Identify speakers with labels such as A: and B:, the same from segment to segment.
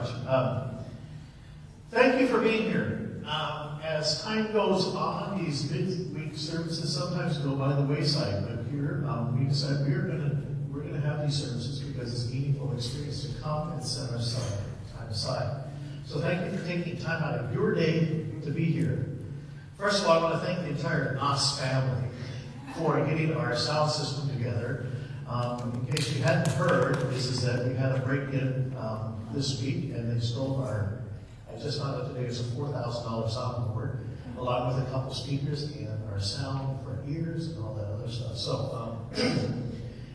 A: start. Thank you for being here. As time goes on, these midweek services sometimes go by the wayside, but here we decided we're gonna have these services because it's a meaningful experience to come and set our time aside. So thank you for taking time out of your day to be here. First of all, I want to thank the entire NOS family for getting our sound system together. In case you hadn't heard, this is that we had a break-in this week, and they stole I just found out today it's a $4,000 soundboard, along with a couple speakers and our sound for ears and all that other stuff. So,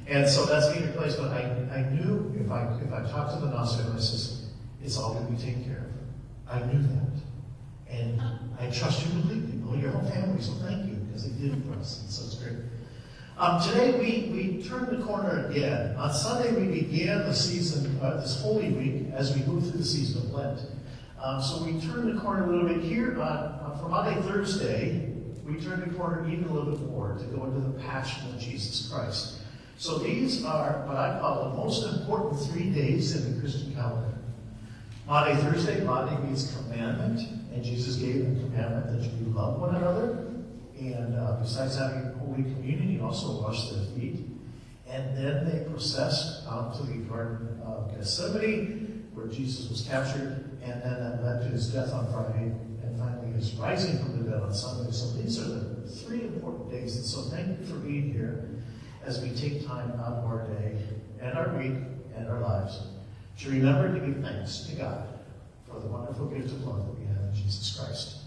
A: and so that's being replaced. But I knew if I talked to the NOS family, I says it's all going to be taken care of. I knew that, and I trust you completely. Well, your whole family, so thank you because they did it for us, and so it's great. Today we turned the corner again. On Sunday we began the season, this Holy Week, as we move through the season of Lent. So we turned the corner a little bit here for Monday, Thursday. We turned the corner even a little bit more to go into the Passion of Jesus Christ. So these are what I call the most important 3 days in the Christian calendar. Monday, Thursday, Monday means commandment, and Jesus gave a commandment that you love one another. And besides having Holy Communion, he also washed their feet. And then they processed out to the Garden of Gethsemane, where Jesus was captured, and then that led to his death on Friday, and finally his rising from the dead on Sunday. So these are the 3 important days. And so thank you for being here as we take time out of our day and our week and our lives to remember to give thanks to God for the wonderful gift of love that we have in Jesus Christ.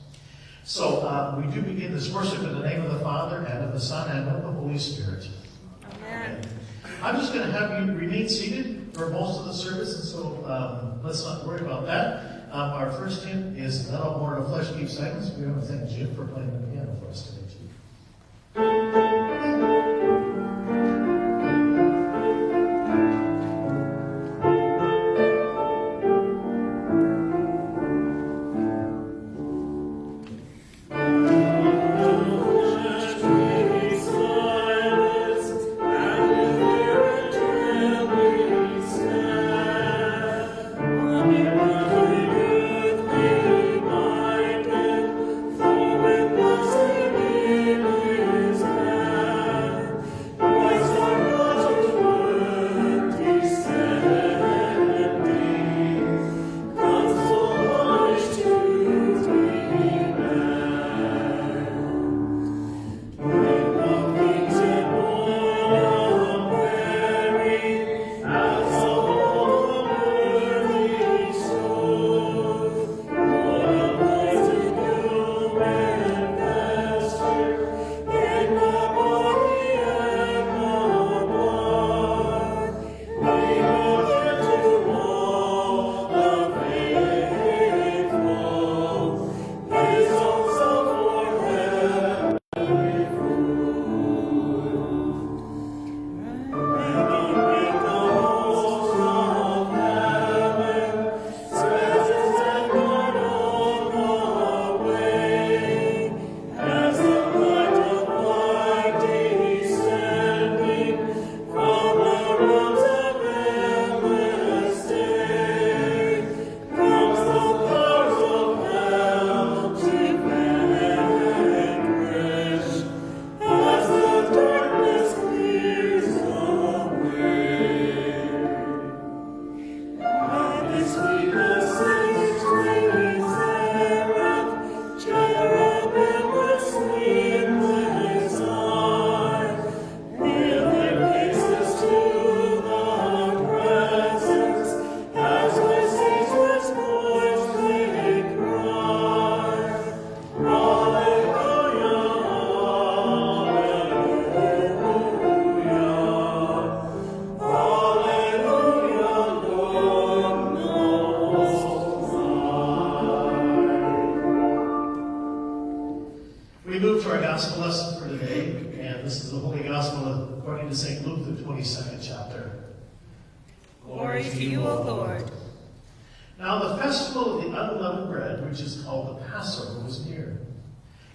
A: So we do begin this worship in the name of the Father, and of the Son, and of the Holy Spirit. Amen. I'm just going to have you remain seated for most of the service, and so let's not worry about that. Our first hymn is Let All Mortal Flesh Keep Silence. We want to thank Jim for playing the piano for us today, too.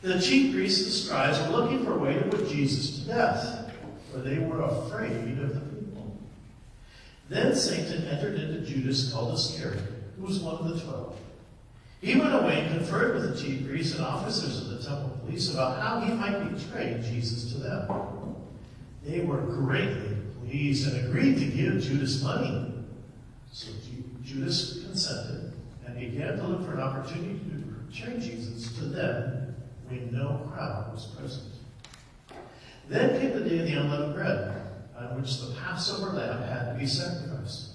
A: The chief priests and scribes were looking for a way to put Jesus to death, for they were afraid of the people. Then Satan entered into Judas called Iscariot, who was one of the 12. He went away and conferred with the chief priests and officers of the temple police about how he might betray Jesus to them. They were greatly pleased and agreed to give Judas money. So Judas consented and began to look for an opportunity to betray Jesus to them when no crowd was present. Then came the day of the unleavened bread, on which the Passover lamb had to be sacrificed.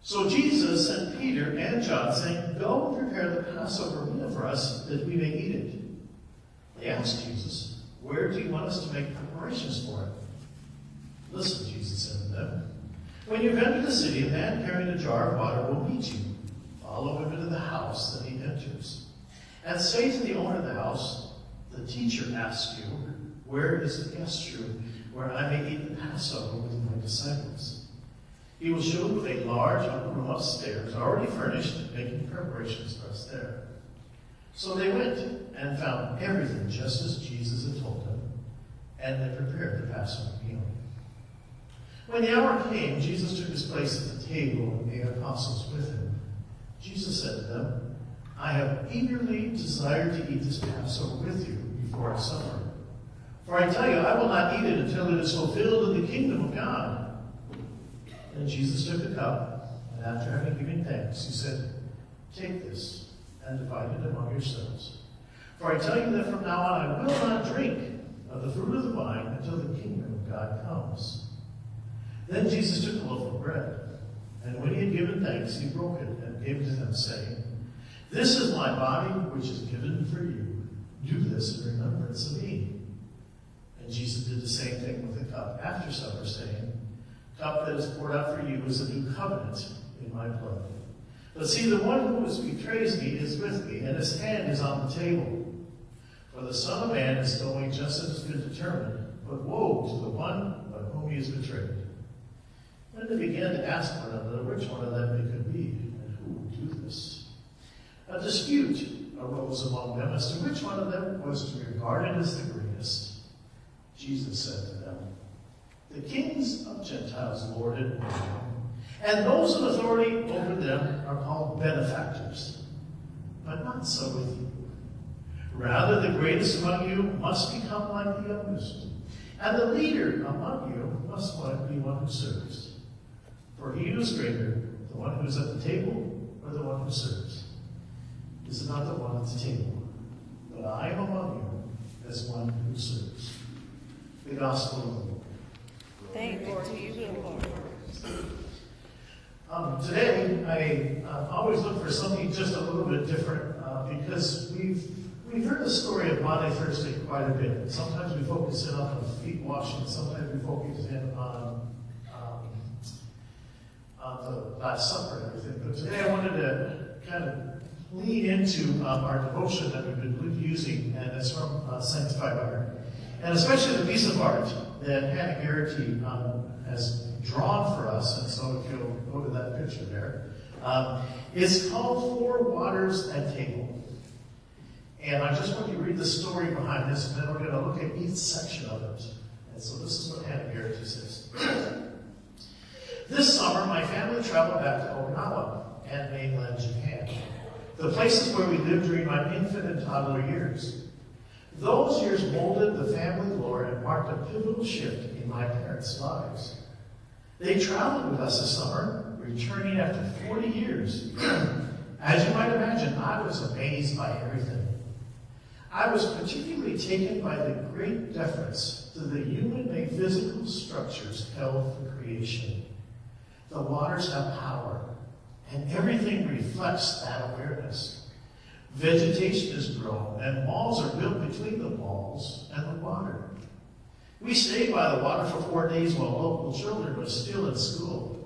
A: So Jesus sent Peter and John, saying, "Go and prepare the Passover meal for us, that we may eat it." They asked Jesus, "Where do you want us to make preparations for it?" "Listen," Jesus said to them, "when you've entered the city, a man carrying a jar of water will meet you. Follow him into the house that he enters. And say to the owner of the house, 'The teacher asks you, where is the guest room where I may eat the Passover with my disciples?' He will show you a large upper room upstairs, already furnished, making preparations for us there." So they went and found everything just as Jesus had told them, and they prepared the Passover meal. When the hour came, Jesus took his place at the table and the apostles with him. Jesus said to them, "I have eagerly desired to eat this Passover with you before I suffer. For I tell you, I will not eat it until it is fulfilled in the kingdom of God." Then Jesus took a cup, and after having given thanks, he said, "Take this and divide it among yourselves. For I tell you that from now on I will not drink of the fruit of the vine until the kingdom of God comes." Then Jesus took a loaf of bread, and when he had given thanks, he broke it and gave it to them, saying, "This is my body, which is given for you. Do this in remembrance of me." And Jesus did the same thing with the cup after supper, saying, "The cup that is poured out for you is a new covenant in my blood. But see, the one who betrays me is with me, and his hand is on the table. For the Son of Man is going just as has been determined, but woe to the one by whom he is betrayed." Then they began to ask one another which one of them it could be, and who would do this. A dispute arose among them as to which one of them was to be regarded as the greatest. Jesus said to them, "The kings of Gentiles lord it over them, and those in authority over them are called benefactors. But not so with you. Rather, the greatest among you must become like the youngest, and the leader among you must be one who serves. For he who is greater, the one who is at the table, or the one who serves? Is not the one at the table, but I am among you as one who serves." The Gospel of the Lord.
B: Thank you, Lord.
A: Today, I always look for something just a little bit different because we've heard the story of Maundy Thursday quite a bit. Sometimes we focus in on the feet washing, sometimes we focus in on the Last Supper and everything. But today I wanted to kind of lean into our devotion that we've been using, and it's from Sanctified Art. And especially the piece of art that Hannah Garrity has drawn for us, and so if you'll go to that picture there, it's called Four Waters at Table. And I just want you to read the story behind this, and then we're going to look at each section of it. And so this is what Hannah Garrity says. "This summer, my family traveled back to Okinawa and mainland Japan, the places where we lived during my infant and toddler years. Those years molded the family lore and marked a pivotal shift in my parents' lives. They traveled with us this summer, returning after 40 years. As you might imagine, I was amazed by everything. I was particularly taken by the great deference to the human-made physical structures held for creation. The waters have power, and everything reflects that awareness. Vegetation is grown, and walls are built between the walls and the water. We stayed by the water for 4 days while local children were still in school.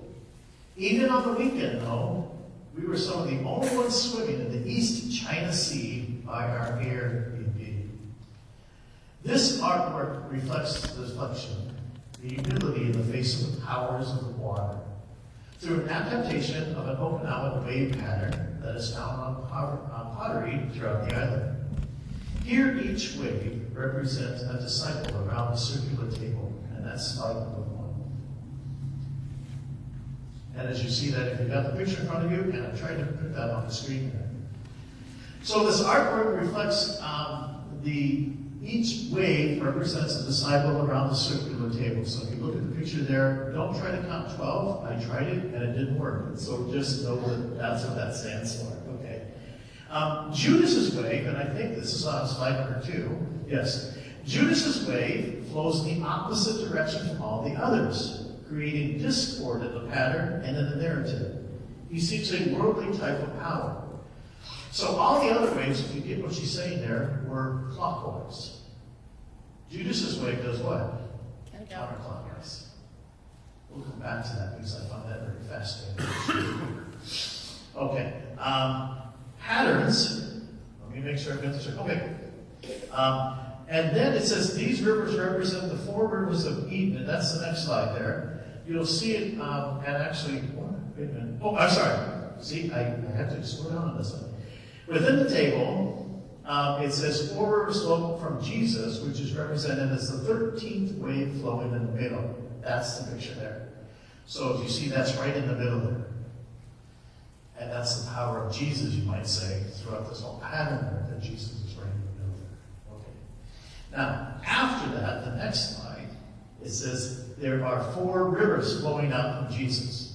A: Even on the weekend, though, we were some of the only ones swimming in the East China Sea by our Airbnb. This artwork reflects the reflection, the humility in the face of the powers of the water, through an adaptation of an Okinawan wave pattern that is found on pottery throughout the island. Here, each wave represents a disciple around the circular table, and that's slide number 1. And as you see that, if you've got the picture in front of you, and I tried to put that on the screen there. So this artwork reflects each wave represents a disciple around the circular table. So if you look at the picture there, don't try to count 12. I tried it and it didn't work. So just know that that's what that stands for. Okay. Judas's wave, and I think this is on slide number 2. Yes. Judas's wave flows in the opposite direction from all the others, creating discord in the pattern and in the narrative. He seeks a worldly type of power. So all the other waves, if you get what she's saying there, were clockwise. Judas's wave does what? Counterclockwise. We'll come back to that because I found that very fascinating. Okay. Patterns. Let me make sure I've got this right. Okay. And then it says these rivers represent the 4 rivers of Eden, and that's the next slide there. You'll see it, and actually, wait a minute. Oh, I'm sorry. See, I have to slow down on this one. Within the table, it says 4 rivers flow from Jesus, which is represented as the 13th wave flowing in the middle. That's the picture there. So if you see, that's right in the middle there. And that's the power of Jesus, you might say, throughout this whole pattern there, that Jesus is right in the middle there. Okay. Now, after that, the next slide, it says there are 4 rivers flowing out from Jesus.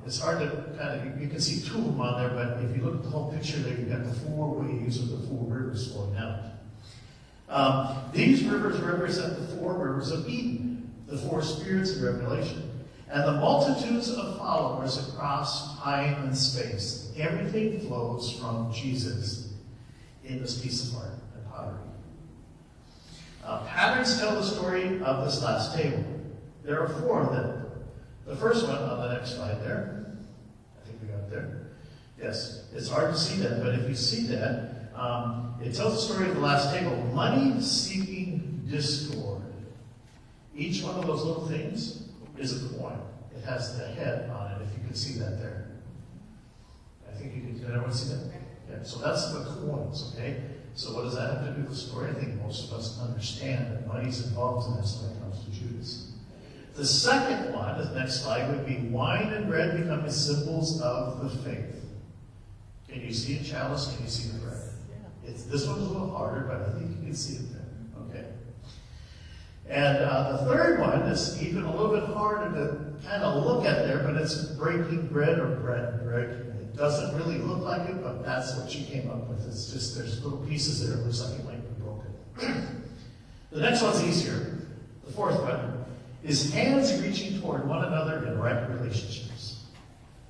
A: It's hard to kind of, you can see 2 of them on there, but if you look at the whole picture there, you've got the 4 waves of the 4 rivers flowing out. These rivers represent the 4 rivers of Eden, the 4 spirits of Revelation, and the multitudes of followers across time and space. Everything flows from Jesus in this piece of art and pottery. Patterns tell the story of this last table. There are 4 of them. The first one on the next slide there, I think we got it there. Yes, it's hard to see that, but if you see that, it tells the story of the last table. Money-seeking discord. Each one of those little things is a coin. It has the head on it, if you can see that there. I think you can everyone see that? Yeah, so that's the coins, okay? So what does that have to do with the story? I think most of us understand that money's involved in this when it comes to Judas. The second one, the next slide, would be wine and bread becoming symbols of the faith. Can you see a chalice? Can you see the bread? This one's a little harder, but I think you can see it there. Okay. And the third one is even a little bit harder to kind of look at there, but it's breaking bread or bread and bread. It doesn't really look like it, but that's what she came up with. It's just there's little pieces there. It looks like it might be broken. The next one's easier. The fourth one is hands reaching toward one another in right relationships.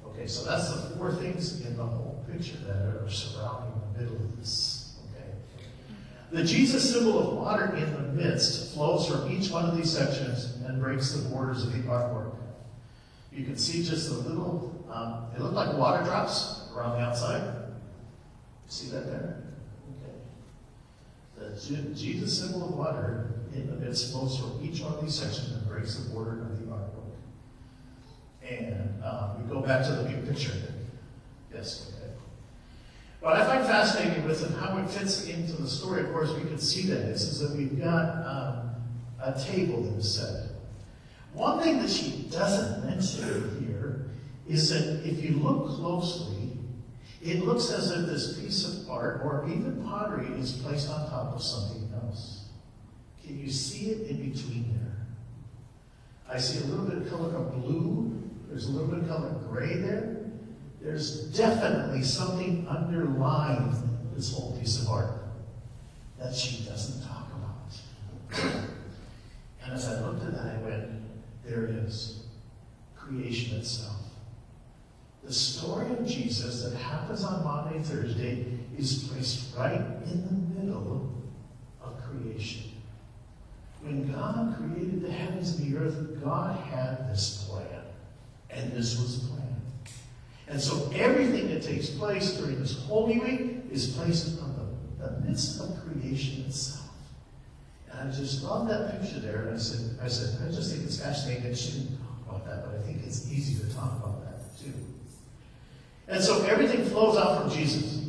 A: Okay, so that's the 4 things in the whole picture that are surrounding the middle of this. Okay. The Jesus symbol of water in the midst flows from each one of these sections and breaks the borders of the artwork. You can see just a little, they look like water drops around the outside. See that there? Okay. The Jesus symbol of water in the midst flows from each one of these sections and breaks the border of the artwork. And we go back to the big picture. Yes, okay. What I find fascinating with and how it fits into the story, of course, we can see that is that we've got a table that is set. One thing that she doesn't mention here is that if you look closely, it looks as if this piece of art or even pottery is placed on top of something else. Can you see it in between there? I see a little bit of color of blue. There's a little bit of color of gray there. There's definitely something underlying this whole piece of art that she doesn't talk about. And as I looked at that, I went, there it is. Creation itself. The story of Jesus that happens on Maundy, Thursday is placed right in the middle of creation. When God created the heavens and the earth, God had this plan. And this was the plan. And so everything that takes place during this Holy Week is placed on the midst of creation itself. And I just love that picture there. And I said, I just think it's fascinating that she didn't talk about that, but I think it's easy to talk about that too. And so everything flows out from Jesus.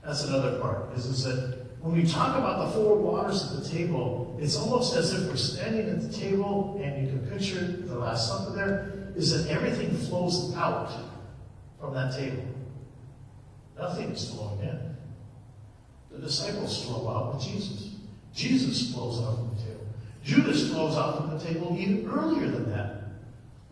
A: That's another part, is that when we talk about the 4 waters at the table, it's almost as if we're standing at the table and you can picture the Last Supper there. is that everything flows out from that table. Nothing is flowing in. The disciples flow out with Jesus. Jesus flows out from the table. Judas flows out from the table even earlier than that.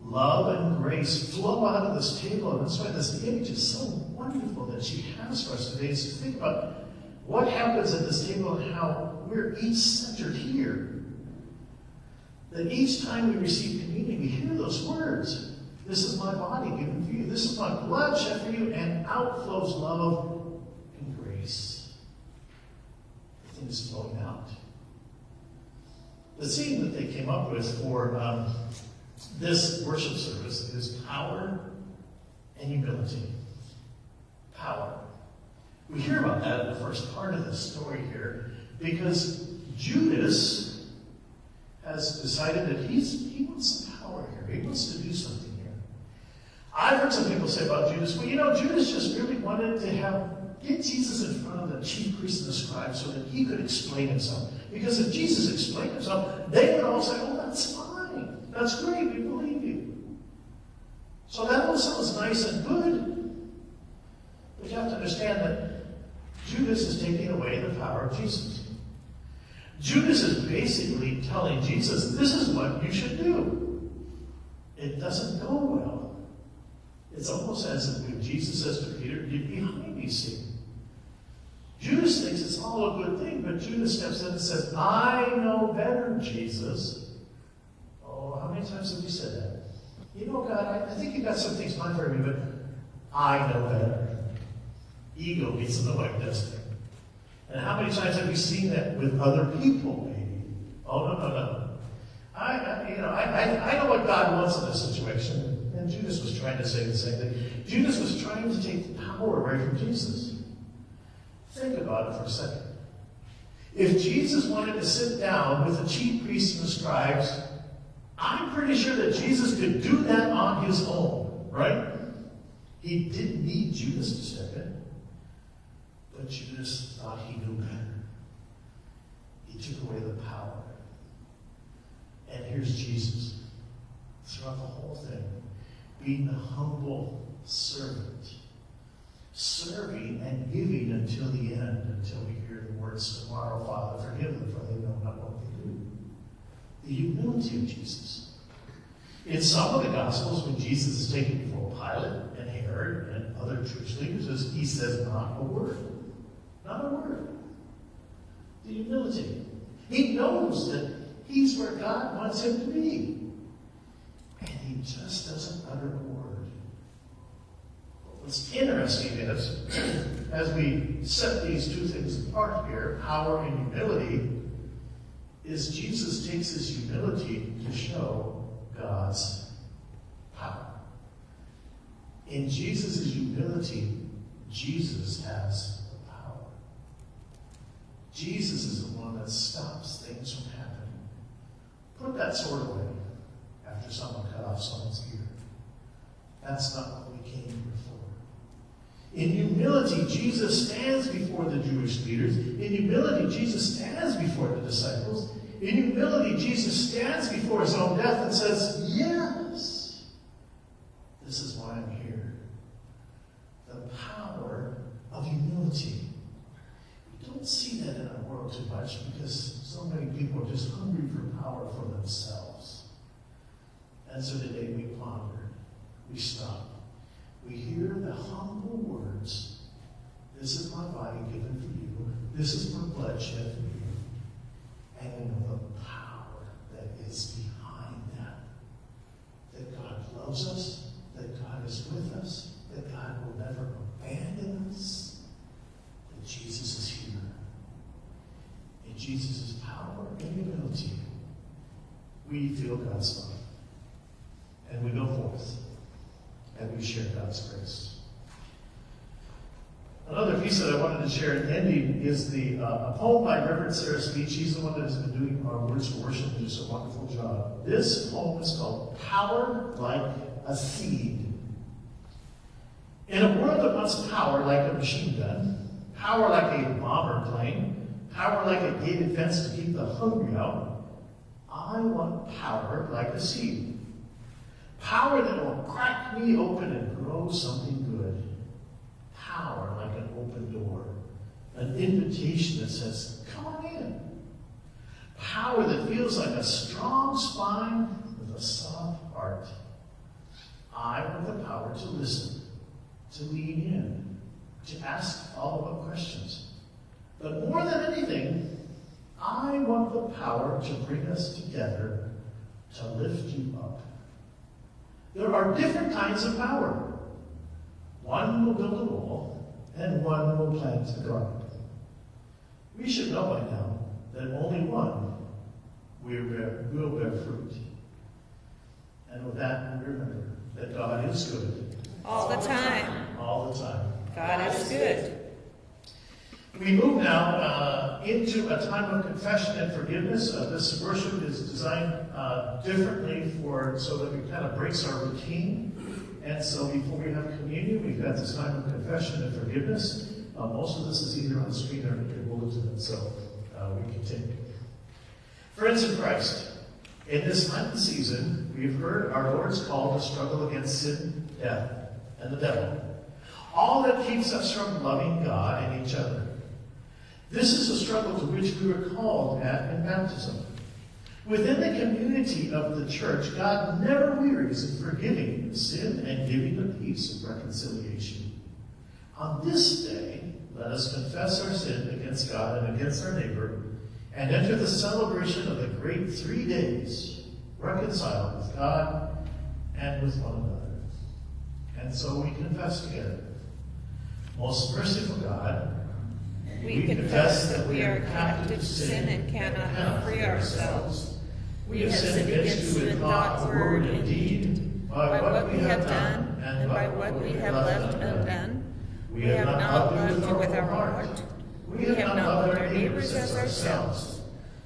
A: Love and grace flow out of this table, and that's why this image is so wonderful that she has for us today. So think about what happens at this table and how we're each centered here. That each time we receive communion, we hear those words. This is my body given for you. This is my blood shed for you, and out flows love and grace. Everything is flowing out. The scene that they came up with for this worship service is power and humility. Power. We hear about that in the first part of this story here because Judas has decided that he wants some power here. He wants to do something here. I've heard some people say about Judas, well, Judas just really wanted to get Jesus in front of the chief priests and the scribes so that he could explain himself. Because if Jesus explained himself, they would all say, oh, that's fine. That's great. We believe you. So that all sounds nice and good. But you have to understand that Judas is taking away the power of Jesus. Judas is basically telling Jesus, this is what you should do. It doesn't go well. It's almost as if when Jesus says to Peter, get behind me, Satan. Judas thinks it's all a good thing, but Judas steps in and says, I know better, Jesus. Oh, how many times have we said that? God, I think you got some things planned for me, but I know better. Ego gets in the way of this thing. And how many times have we seen that with other people, maybe? Oh, no. I know what God wants in this situation. And Judas was trying to say the same thing. Judas was trying to take the power away from Jesus. Think about it for a second. If Jesus wanted to sit down with the chief priests and the scribes, I'm pretty sure that Jesus could do that on his own, right? He didn't need Judas to step in. But Judas thought he knew better. He took away the power. And here's Jesus, throughout the whole thing, being the humble servant, serving and giving until the end, until we hear the words, tomorrow, Father, forgive them, for they know not what they do. The humility of Jesus. In some of the Gospels, when Jesus is taken before Pilate and Herod and other church leaders, he says not a word. Not a word. The humility. He knows that he's where God wants him to be. And he just doesn't utter a word. What's interesting is, as we set these two things apart here, power and humility, is Jesus takes his humility to show God's power. In Jesus' humility, Jesus has the power. Jesus is the one that stops things from happening. Put that sword away after someone cut off someone's ear. That's not what we came here for. In humility, Jesus stands before the Jewish leaders. In humility, Jesus stands before the disciples. In humility, Jesus stands before his own death and says, yes, this is why I'm here. The power of humility. We don't see that in our world too much because so many people are just hungry for power for themselves. And so today we ponder, we stop. We hear the humble words, this is my body given for you, this is my blood shed for you. And we know the power that is behind that. That God loves us, that God is with us, that God will never abandon us, that Jesus is here. In Jesus' power and humility, we feel God's love. And we go forth, and we share God's grace. Another piece that I wanted to share in ending is a poem by Reverend Sarah Speed. She's the one that has been doing our Words for Worship and does a wonderful job. This poem is called Power Like a Seed. In a world that wants power like a machine gun, power like a bomber plane, power like a gated fence to keep the hungry out, I want power like a seed. Power that will crack me open and grow something good. Power like an open door. An invitation that says, come on in. Power that feels like a strong spine with a soft heart. I want the power to listen, to lean in, to ask follow-up questions. But more than anything, I want the power to bring us together, to lift you up. There are different kinds of power. One will build a wall, and one will plant a garden. We should know by now that only one will bear fruit. And with that, remember that God is good.
B: All the time.
A: All the time.
B: God is good.
A: We move now into a time of confession and forgiveness. This worship is designed differently so that we kind of breaks our routine. And so before we have communion, we've got this time of confession and forgiveness. Most of this is either on the screen or in your bulletin, so we continue. Friends in Christ, in this Lenten season, we've heard our Lord's call to struggle against sin, death, and the devil. All that keeps us from loving God and each other. This is a struggle to which we were called at in baptism. Within the community of the church, God never wearies in forgiving sin and giving the peace of reconciliation. On this day, let us confess our sin against God and against our neighbor, and enter the celebration of the great 3 days, reconciled with God and with one another. And so we confess together. Most merciful God,
B: We confess that we are captive to sin and cannot free ourselves. We have sinned against you in thought, word, and deed, by what we have done, and by what we have left undone. We have not loved you with our heart. We have not loved our neighbors as ourselves.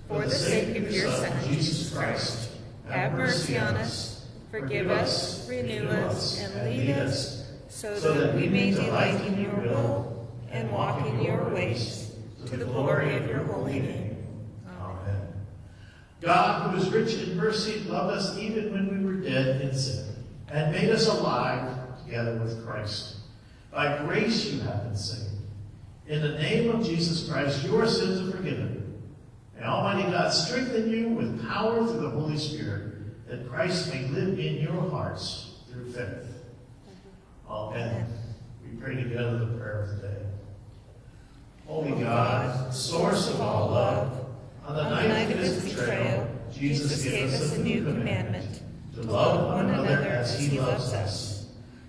B: For the sake of your Son, Jesus Christ, have mercy on us, forgive us, renew us, and lead us, so that we may delight in your will and walk in your ways, to the glory of your holy name.
A: Amen. God, who is rich in mercy, loved us even when we were dead in sin, and made us alive together with Christ. By grace you have been saved. In the name of Jesus Christ, your sins are forgiven. May Almighty God strengthen you with power through the Holy Spirit, that Christ may live in your hearts through faith. Amen. We pray together the prayer of the day. Holy God, source of all love, on the night of his betrayal, Jesus gave us a new commandment, to love one another as he loves us.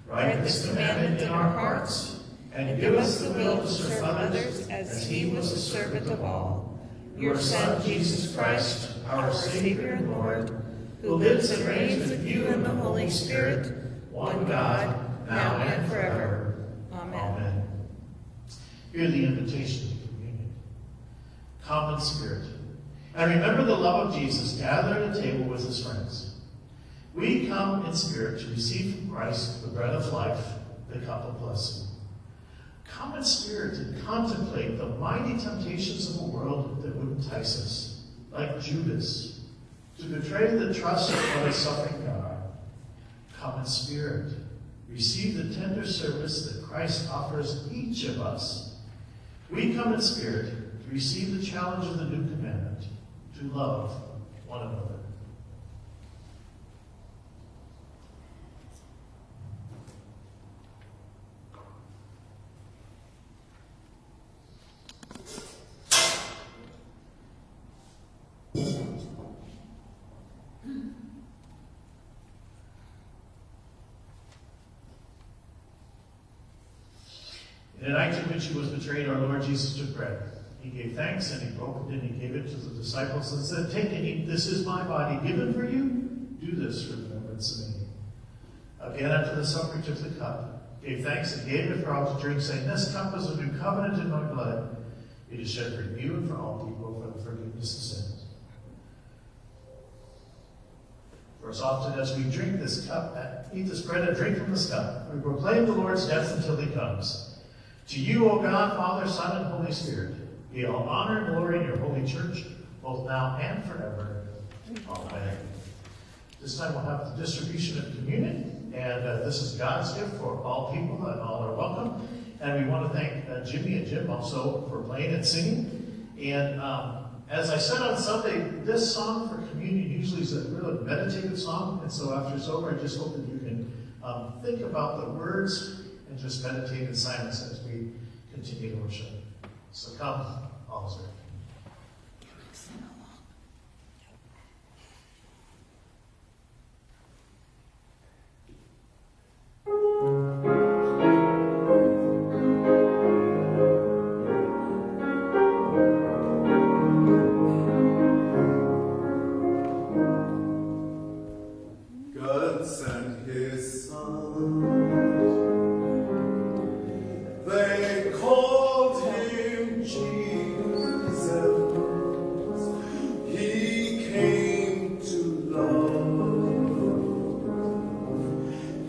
A: Write this commandment in our hearts, and give us the will to serve others as he was the servant of all. Your Son, Jesus Christ, our Savior and Lord, who lives and reigns with you in the Holy Spirit, one God, now and forever. Amen. Hear the invitation to communion. Come in spirit. And remember the love of Jesus gathered at a table with his friends. We come in spirit to receive from Christ the bread of life, the cup of blessing. Come in spirit and contemplate the mighty temptations of a world that would entice us, like Judas, to betray the trust of a suffering God. Come in spirit. Receive the tender service that Christ offers each of us. We come in spirit to receive the challenge of the new commandment, to love one another. In the night in which he was betrayed, our Lord Jesus took bread. He gave thanks, and he broke it, and he gave it to the disciples and said, "Take and eat. This is my body given for you. Do this for the remembrance of me." Again, after the supper, he took the cup, gave thanks, and gave it for all to drink, saying, "This cup is a new covenant in my blood. It is shed for you and for all people for the forgiveness of sins." For as often as we drink this cup, eat this bread and drink from this cup, we proclaim the Lord's death until he comes. To you, O God, Father, Son, and Holy Spirit, be all honor and glory in your holy church, both now and forever. Amen. This time we'll have the distribution of communion, and this is God's gift for all people, and all are welcome. And we want to thank Jimmy and Jim also for playing and singing. And as I said on Sunday, this song for communion usually is a really meditative song, and so after it's over, I just hope that you can think about the words and just meditate in silence as we continue to worship. So come, all is ready.
C: God sent his son. They called him Jesus. He came to love,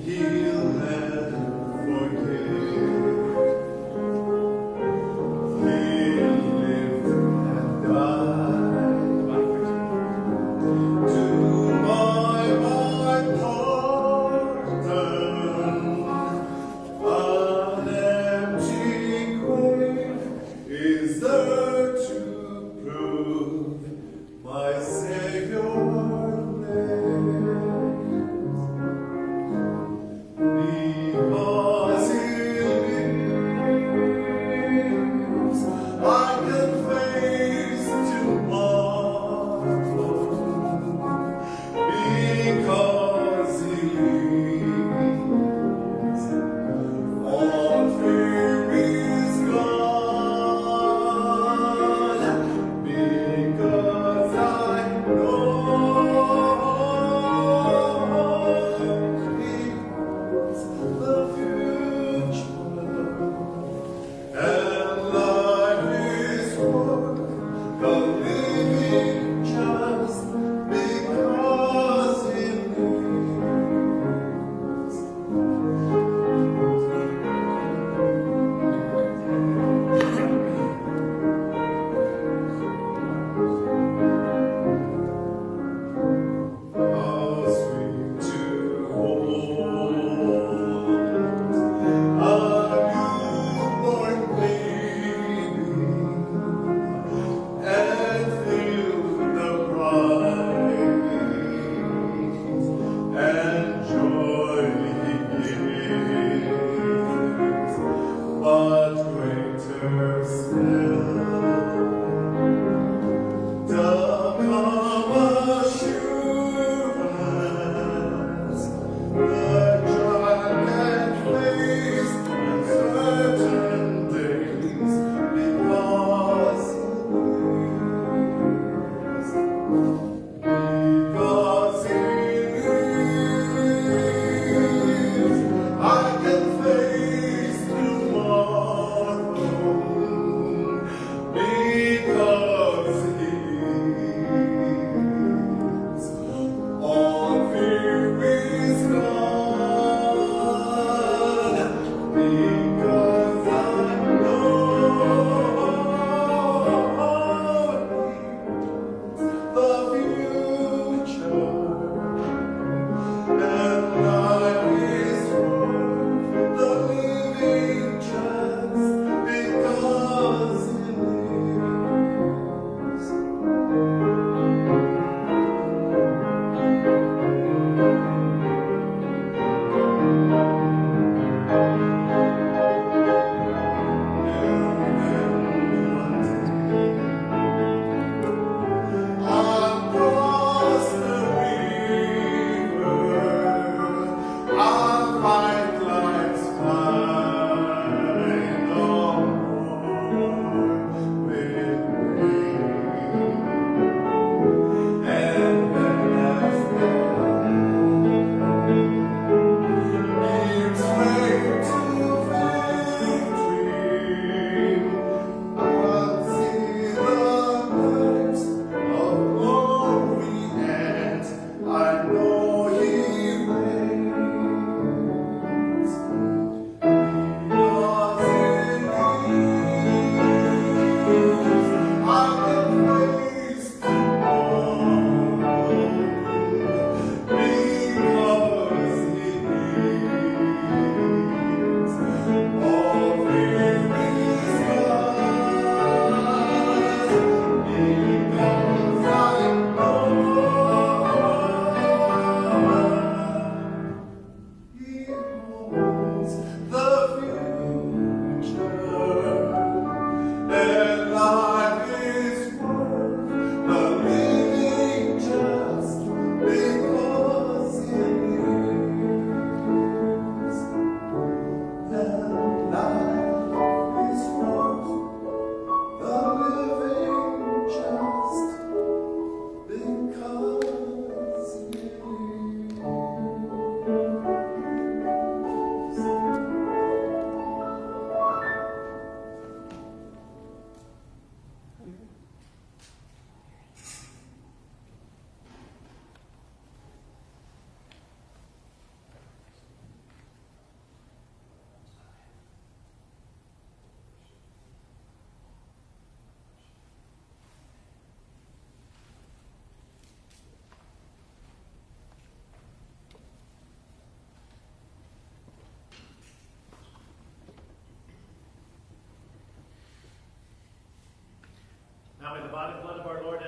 C: heal and forgive. He lived and died to buy my pardon. An empty grave is there to prove my Savior lives. Because he lives, I can face tomorrow. Because he lives, all fear is gone. Because I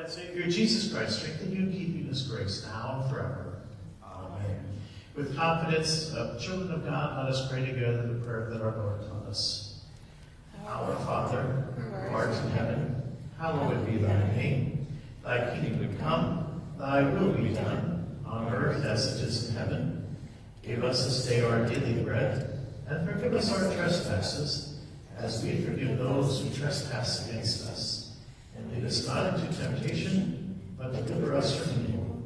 A: and Savior Jesus Christ, strengthen you and keep you in his grace now and forever. Amen. With confidence of children of God, let us pray together the prayer that our Lord taught us. Our Father, who art in heaven, hallowed be thy name. Thy kingdom come, thy will be done, on earth as it is in heaven. Give us this day our daily bread, and forgive us our trespasses, as we forgive those who trespass against us. And lead us not into temptation, but deliver us from evil.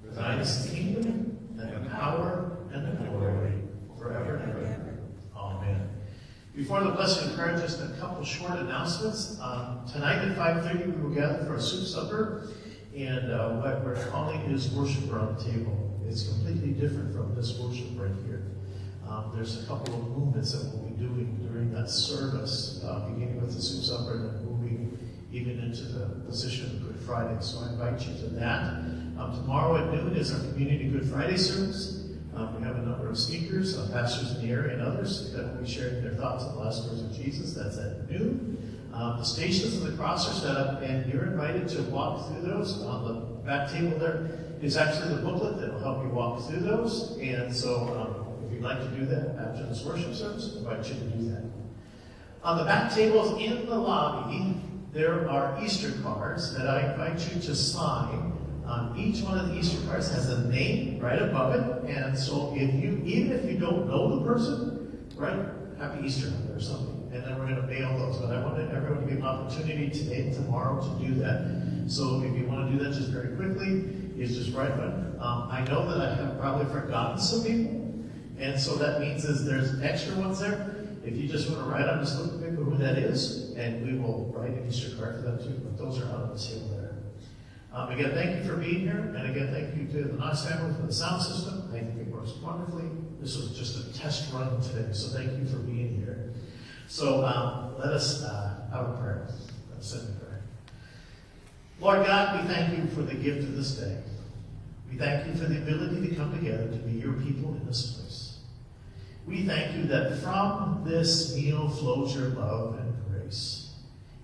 A: For thine is the kingdom, and the power, and the glory, forever and ever. Amen. Before the blessing of prayer, just a couple short announcements. Tonight at 5:30, we will gather for a soup supper, and what we're calling is worship around the table. It's completely different from this worship right here. There's a couple of movements that we'll be doing during that service, beginning with the soup supper and then moving even into the position of Good Friday. So I invite you to that. Tomorrow at noon is our Community Good Friday service. We have a number of speakers, pastors in the area and others that will be sharing their thoughts on the last words of Jesus. That's at noon. The stations of the cross are set up, and you're invited to walk through those. On the back table there is actually the booklet that will help you walk through those. And so if you'd like to do that after this worship service, I invite you to do that. On the back tables in the lobby, there are Easter cards that I invite you to sign. Each one of the Easter cards has a name right above it, and so even if you don't know the person, write Happy Easter or something, and then we're going to mail those. But I want everyone to get an opportunity today and tomorrow to do that. So if you want to do that just very quickly, is just write one. I know that I have probably forgotten some people, and so that means there's extra ones there. If you just want to write on this little paper who that is, and we will write an Easter card for them too, but those are out on the table there. Again, thank you for being here, and again, thank you to the Knox family for the sound system. I think it works wonderfully. This was just a test run today, so thank you for being here. So let us have a prayer. Let's send a prayer. Lord God, we thank you for the gift of this day. We thank you for the ability to come together to be your people in this place. We thank you that from this meal flows your love and grace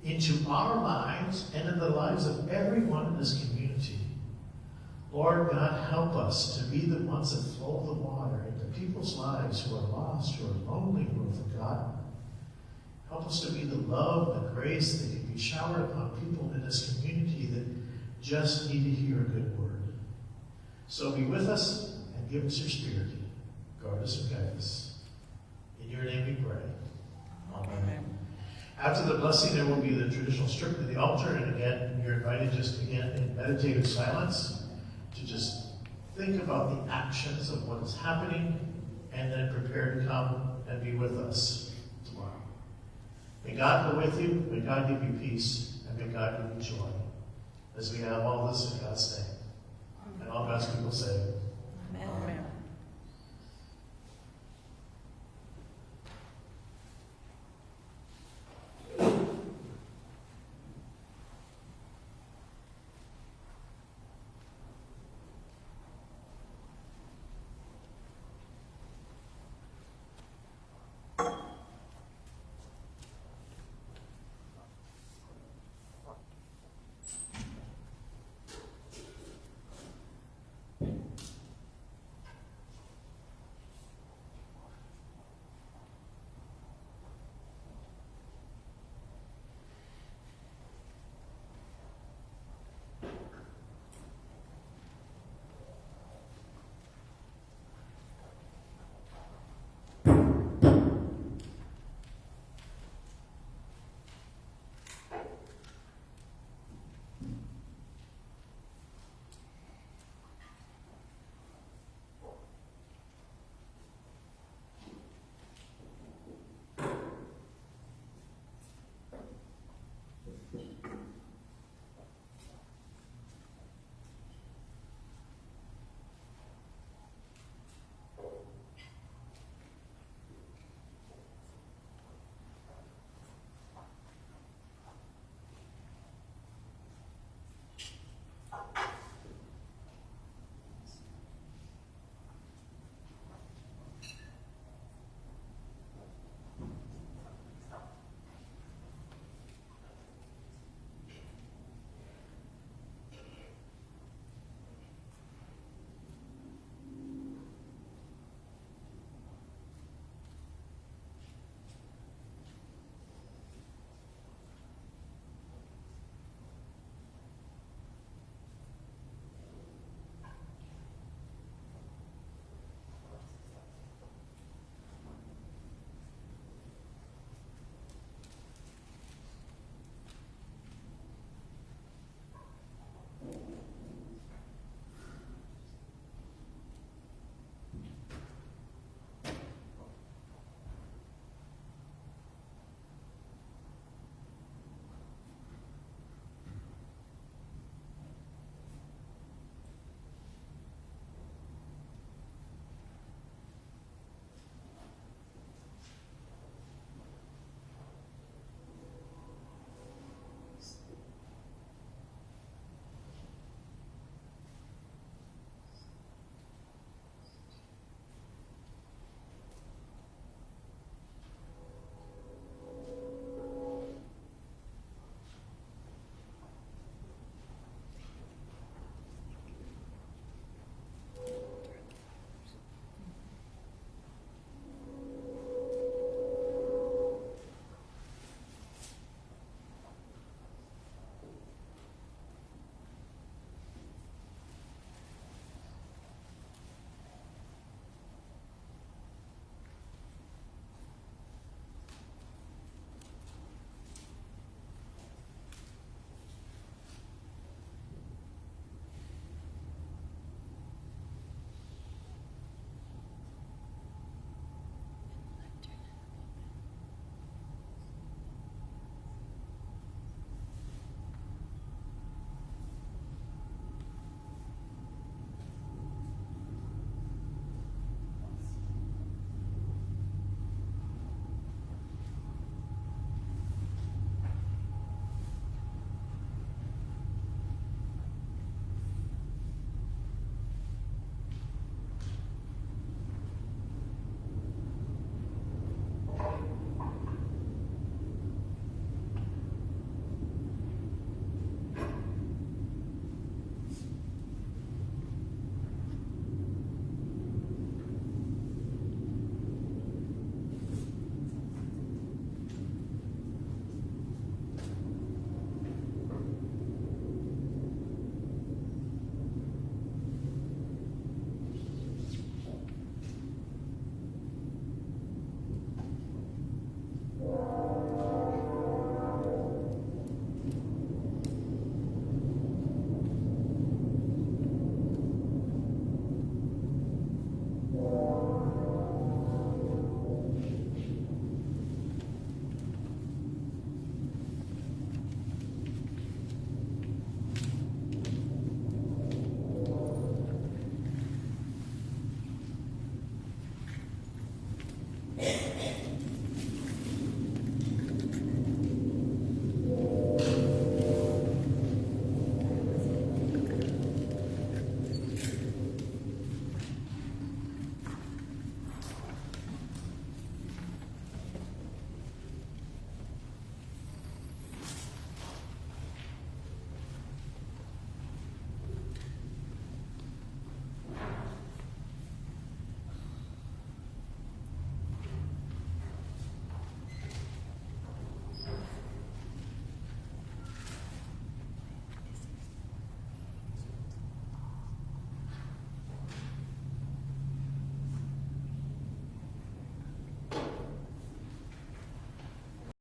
A: into our lives and in the lives of everyone in this community. Lord God, help us to be the ones that flow the water into people's lives who are lost, who are lonely, who are forgotten. Help us to be the love and the grace that can be showered upon people in this community that just need to hear a good word. So be with us and give us your spirit. Guard us and guide us. In your name we pray. Amen. After the blessing, there will be the traditional strip of the altar, and again, you're invited just again in meditative silence to just think about the actions of what is happening, and then prepare to come and be with us tomorrow. May God go with you, may God give you peace, and may God give you joy, as we have all this in God's name. And all God's people say,
B: Amen.